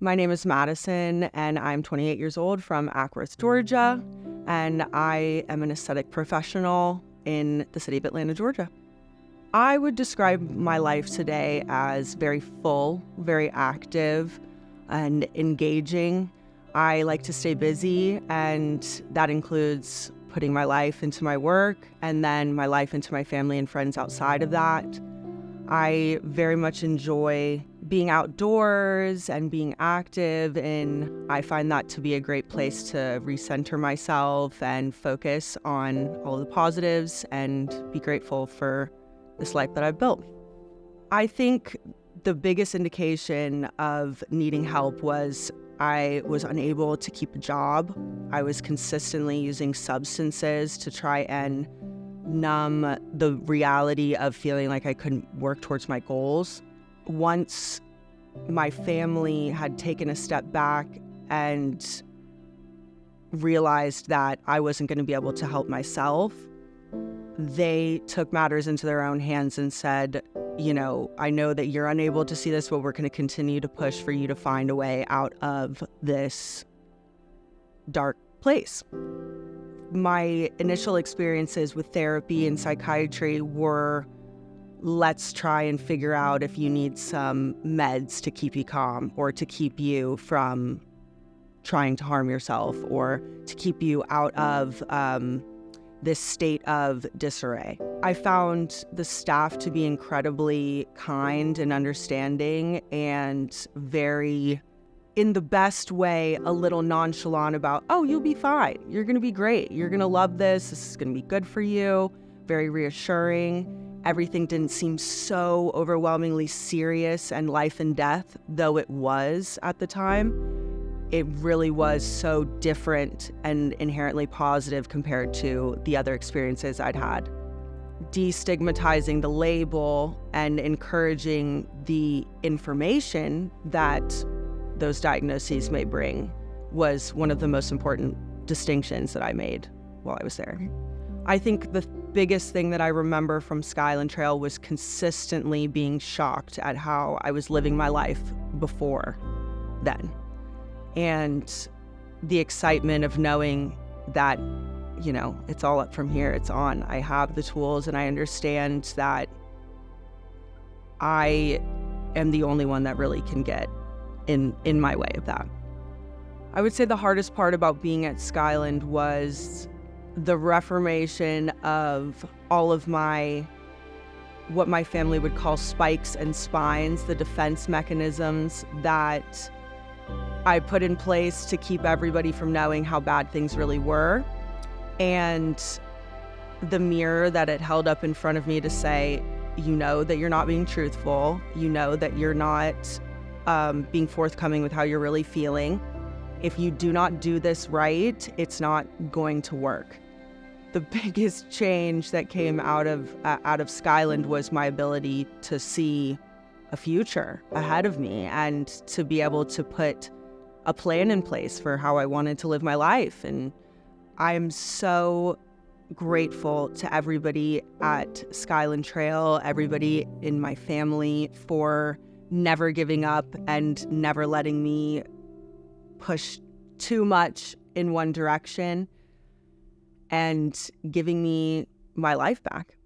My name is Madison, and I'm 28 years old from Ackworth, Georgia, and I am an aesthetic professional in the city of Atlanta, Georgia. I would describe my life today as very full, very active, and engaging. I like to stay busy, and that includes putting my life into my work and then my life into my family and friends outside of that. I very much enjoy being outdoors and being active, and I find that to be a great place to recenter myself and focus on all the positives and be grateful for this life that I've built. I think the biggest indication of needing help was I was unable to keep a job. I was consistently using substances to try and numb the reality of feeling like I couldn't work towards my goals. Once my family had taken a step back and realized that I wasn't going to be able to help myself, they took matters into their own hands and said, I know that you're unable to see this, but we're going to continue to push for you to find a way out of this dark place. My initial experiences with therapy and psychiatry were, let's try and figure out if you need some meds to keep you calm or to keep you from trying to harm yourself or to keep you out of this state of disarray. I found the staff to be incredibly kind and understanding and very, in the best way, a little nonchalant about, oh, you'll be fine. You're going to be great. You're going to love this. This is going to be good for you. Very reassuring. Everything didn't seem so overwhelmingly serious and life and death, though it was at the time. It really was so different and inherently positive compared to the other experiences I'd had. Destigmatizing the label and encouraging the information that those diagnoses may bring was one of the most important distinctions that I made while I was there. I think the biggest thing that I remember from Skyland Trail was consistently being shocked at how I was living my life before then. And the excitement of knowing that, it's all up from here, it's on. I have the tools and I understand that I am the only one that really can get in my way of that. I would say the hardest part about being at Skyland was the reformation of all of what my family would call spikes and spines, the defense mechanisms that I put in place to keep everybody from knowing how bad things really were, and the mirror that it held up in front of me to say, that you're not being truthful, that you're not being forthcoming with how you're really feeling. If you do not do this right, it's not going to work. The biggest change that came out of Skyland was my ability to see a future ahead of me and to be able to put a plan in place for how I wanted to live my life. And I'm so grateful to everybody at Skyland Trail, everybody in my family for never giving up and never letting me push too much in one direction and giving me my life back.